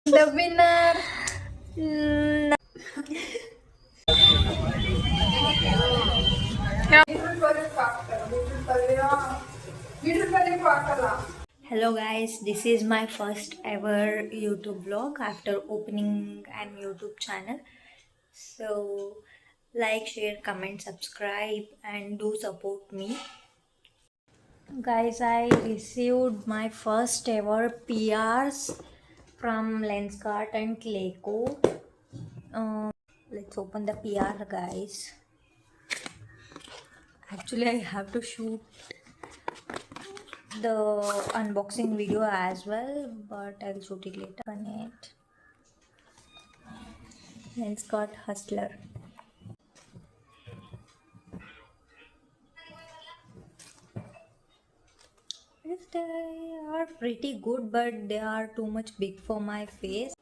The winner. Hello guys, this is my first ever YouTube vlog after opening an YouTube channel. So like, share, comment, subscribe and do support me. Guys, I received my first ever PRs from Lenskart and Clayco. Let's open the PR, guys. Actually, I have to shoot the unboxing video as well, but I'll shoot it later. Connect Lenskart Hustler. They are pretty good, but they are too much big for my face.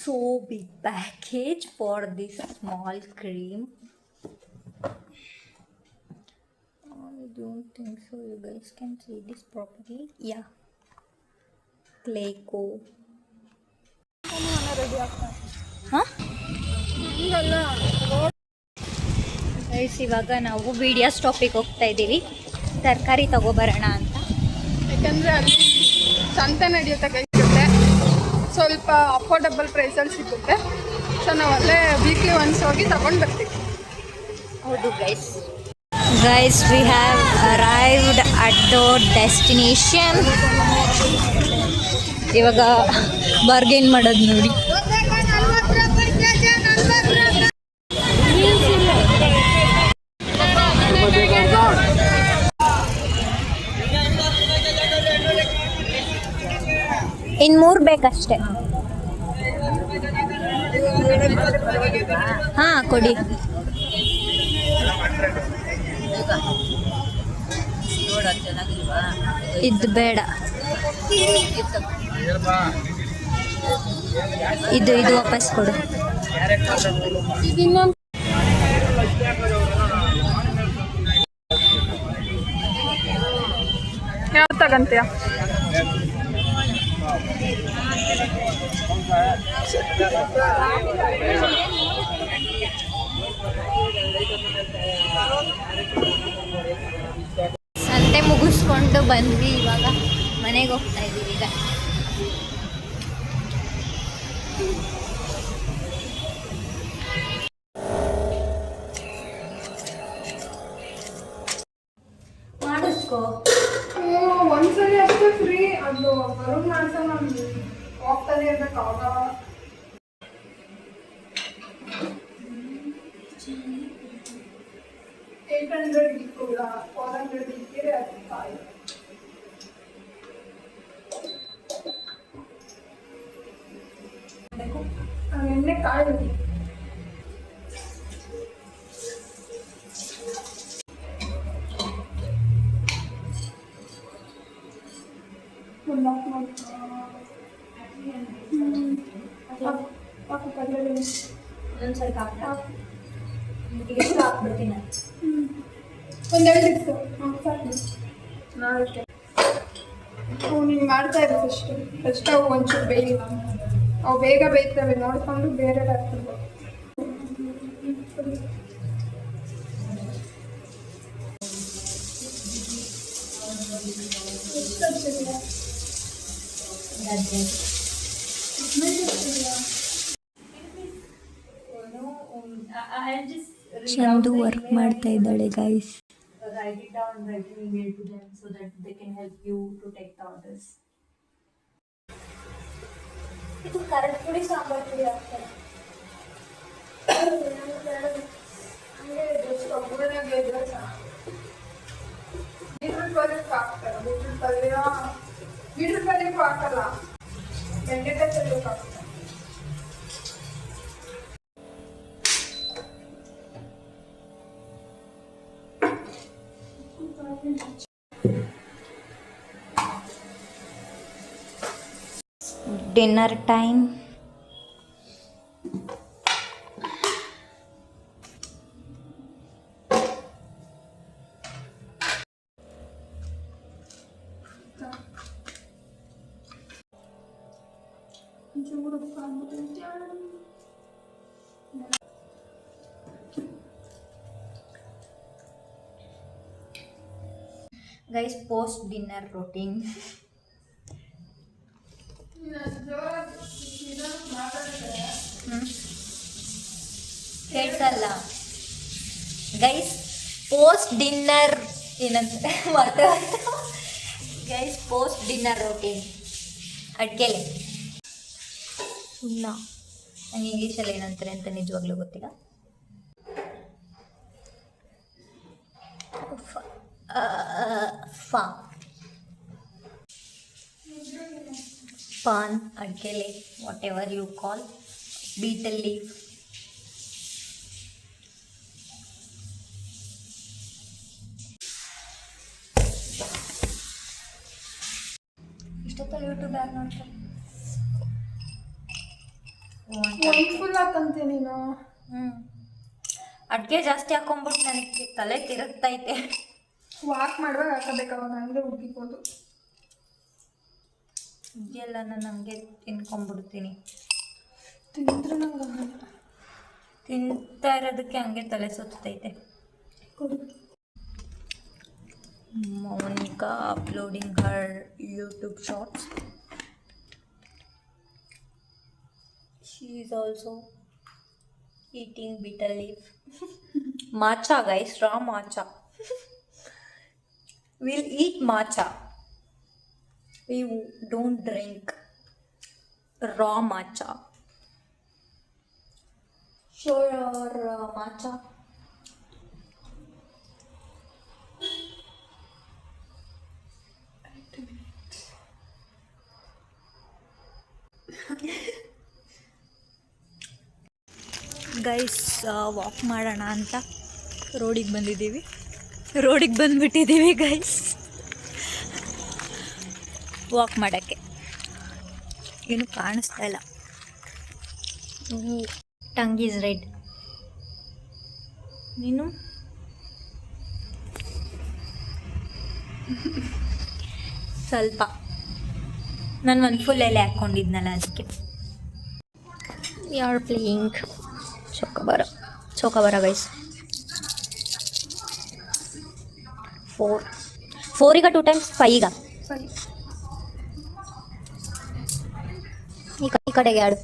So big package for this small cream. I don't think so. You guys can see this properly. Yeah. Clayco. Huh? Guys, ಇವಾಗ ನಾವು videos topic ಹೋಗ್ತಾ ಇದ್ದೀವಿ. ತರಕಾರಿ ತಗೋಬರೋಣ ಅಂತ. ಯಾಕಂದರೆ ಅಲ್ಲಿ ಸಂತೆ ನಡೆಯುತ್ತೆ ಸಿಗುತ್ತೆ, ಸ್ವಲ್ಪ ಅಫೋರ್ಡಬಲ್ ಪ್ರೈಸಲ್ಲಿ ಸಿಗುತ್ತೆ. ಸೊ ನಾವು ಅಲ್ಲೇ ವೀಕ್ಲಿ ಒನ್ಸ್ ಹೋಗಿ ತಗೊಂಡು ಬರ್ತೀವಿ. ಹೌದು guys. Guys, we have arrived at the destination. ಇವಾಗ ಬಾರ್ಗೇನ್ ಮಾಡೋದು ನೋಡಿ. ಇನ್ನು 3 ಬೇಕಷ್ಟೆ. ಹಾಂ, ಕೊಡಿ. ಇದು ಬೇಡ, ಇದು ವಾಪಸ್ ಕೊಡು. ಯಾವ ತಗಂತೀಯ? ಸಂತೆ ಮುಗಿಸ್ಕೊಂಡು ಬಂದ್ವಿ, ಇವಾಗ ಮನೆಗೆ ಹೋಗ್ತಾ ಇದ್ದೀವಿ. ಈಗ ಮಾಡಿಸ್ಕೋ. ಒಂದ್ಸರಿ ಅಷ್ಟೇ ಫ್ರೀ, ಅದು ಬರೋದು ಮಾಡ್ಸೋ ನಾನು ಹೋಗ್ತಾನೆ ಇರ್ಬೇಕಾಗ. 800 ಕೂಡ 400 ಇಕ್ಕಿದ್ರೆ ಅದು ಕಾಯಿ. ಎಣ್ಣೆ ಕಾಯಿ ಒಂದೆರಡು ಇತ್ತು. ನೀನು ಮಾಡ್ತಾ ಇರು ಫಸ್ಟ್ ಅವು ಒಂಚೂರು ಬೇಯಿ, ಅವು ಬೇಗ ಬೇಯ್ತವೆ ನೋಡಿಕೊಂಡು ಬೇರೆ ಹಾಕ್ಬೇಕು. ಚಂದು ವರ್ಕ್ ಮಾಡ್ತಾ ಇದ್ದಾಳೆ guys. Write it down, write an email to them so that they can help you to take the orders. ಇದು ಖಾರದ ಪುಡಿ, ಸಾಂಬಾರ್ ಪುಡಿ ಹಾಕ್ತಾರೆ. ಹಾಕಲ್ಲ, ಬೆಂಡೆಕಾಯಿ ಚೆಲ್ಲಕ್ಕೆ ಹಾಕ್ತಾರೆ. Dinner time. Guys post dinner routine. ಕೇಳ್ಸಲ್ಲ ಗೈಸ್. ಪೋಸ್ಟ್ ಡಿನ್ನರ್ ಏನಂತ ಮತ್ತೆ ಗೈಸ್ ಪೋಸ್ಟ್ ಡಿನ್ನರ್ ರೊಟೀನ್ ಅಡ್ಕೆಲೆ ಸುಮ್ಮನ ನಂಗೆ ಇಂಗ್ಲೀಷಲ್ಲಿ ಏನಂತಾರೆ ಅಂತ ನಿಜವಾಗ್ಲೂ ಗೊತ್ತಿಲ್ಲ. ಪಾನ್ ಅಡ್ಕೆಲೆ whatever you call, betel leaf. ಇಷ್ಟೊತ್ತಲ್ಲಿ ಯೂಟ್ಯೂಬ್ ಯಾರು ನೋಡ್ತಾರೆ? ಫುಲ್ ಹಾಕಂತೆ ನೀನು. ಅಡುಗೆ ಜಾಸ್ತಿ ಹಾಕೊಂಡ್ಬಿಟ್ಟು ನನಗೆ ತಲೆ ತಿರುಗ್ತೈತೆ. ವಾಕ್ ಮಾಡುವಾಗ ಹಾಕಬೇಕು, ಅವಾಗ ಹಂಗೆ ಉಗ್ಗಿಬೋದು. ಇದೆಲ್ಲ ನಾನು ಹಂಗೆ ತಿನ್ಕೊಂಡ್ಬಿಡ್ತೀನಿ. ತಿಂದ್ರೆ ನಂಗೆ ತಿಂತಾ ಇರೋದಕ್ಕೆ ಹಂಗೆ ತಲೆ ಸುತ್ತೈತೆ. Monica uploading her YouTube shorts. She is also eating bitter leaf. Matcha guys, raw matcha. We'll eat matcha. We don't drink raw matcha. Show your matcha. Guys walk ಮಾಡೋಣ ಅಂತ ರೋಡಿಗೆ ಬಂದಿದ್ದೀವಿ. ರೋಡಿಗೆ ಬಂದುಬಿಟ್ಟಿದ್ದೀವಿ ಗೈಸ್ ವಾಕ್ ಮಾಡೋಕ್ಕೆ. ಏನು ಕಾಣಿಸ್ತಾ ಇಲ್ಲ. Tongue is red. ನೀನು ಸ್ವಲ್ಪ ನಾನು ಒಂದು ಫುಲ್ ಎಲೆ ಹಾಕ್ಕೊಂಡಿದ್ನಲ್ಲ ಅದಕ್ಕೆ. We are playing chowkabara guys. 4 ಈಗ 2 times 5 ಈಗ ಈ ಕಡೆಗೆ ಆಡು.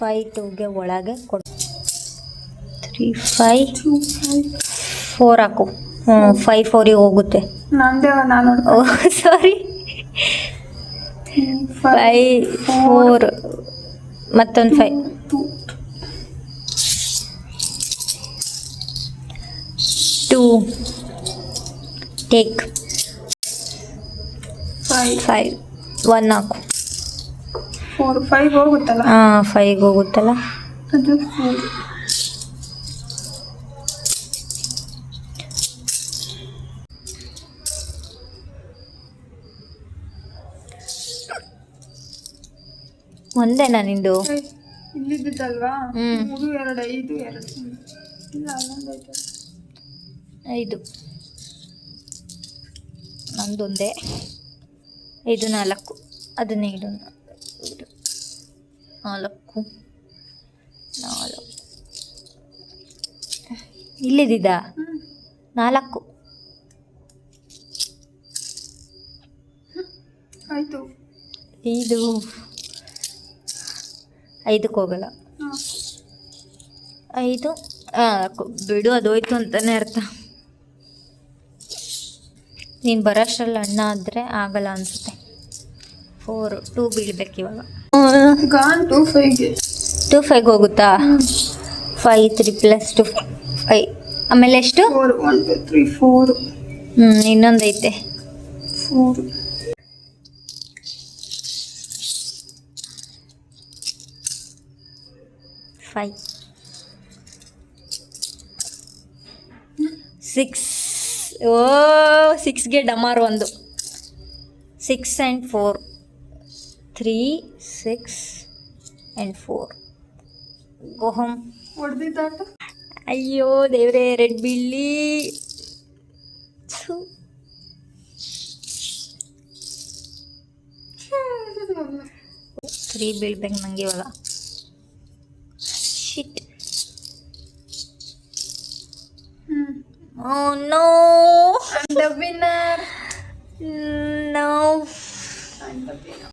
5 2ಗೆ ಒಳಗೆ ಕೊಡು. 3 5 4 ಹಾಕು. 5 4ಗೆ ಹೋಗುತ್ತೆ. ನಾನು ಸಾರಿ 5 4 ಮತ್ತೊಂದು 5 2 ಟೇಕ್ 5 1 ಹಾಕು. 4 5 ಹೋಗುತ್ತಲ್ಲ. 5 ಹೋಗುತ್ತಲ್ಲ. ಅದು ಒಂದೇನಾ ನಿಂದು? ಇಲ್ಲಿದ್ದಲ್ವಾ? 3 2 5 2 ಇಲ್ಲ ಅಲ್ಲೊಂದು 5 ನಂದೊಂದೇ. 5 4 ಅದನ್ನೇ ಇಡು. 4 ಇಲ್ಲಿದ್ದ 4 ಆಯ್ತು. 5ಕ್ಕೆ ಹೋಗಲ್ಲ. 5 ಬಿಡು, ಅದು ಹೋಯ್ತು ಅಂತಲೇ ಅರ್ಥ. ನೀನು ಬರೋಷ್ಟರಲ್ಲಿ ಅಣ್ಣ ಆದರೆ ಆಗಲ್ಲ ಅನಿಸುತ್ತೆ. 4 2 ಬೀಳ್ಬೇಕು ಇವಾಗ. 2 5ಗೆ ಹೋಗುತ್ತಾ? 5 3 + 2 5 ಆಮೇಲೆ ಎಷ್ಟು? 4 1 2 3 4. ಇನ್ನೊಂದು ಐತೆ 4. 5 6. 6ಗೆ ಡಮಾರ್ ಒಂದು. 6 and 4 3 6 and 4 ಗೋ ಹೋಮ್. ಹೊಡೆದಿದ್ದಾಟ ಅಯ್ಯೋ ದೇವ್ರೆ, ರೆಡ್ ಬೀಳ್ಲಿ. ಥು. ಫ್ರೀ ಬೀಳ್ಬೇಕು ನಂಗೆ ಇವಾಗ. ಶಿಟ್. Oh no. And the winner. No. And the winner.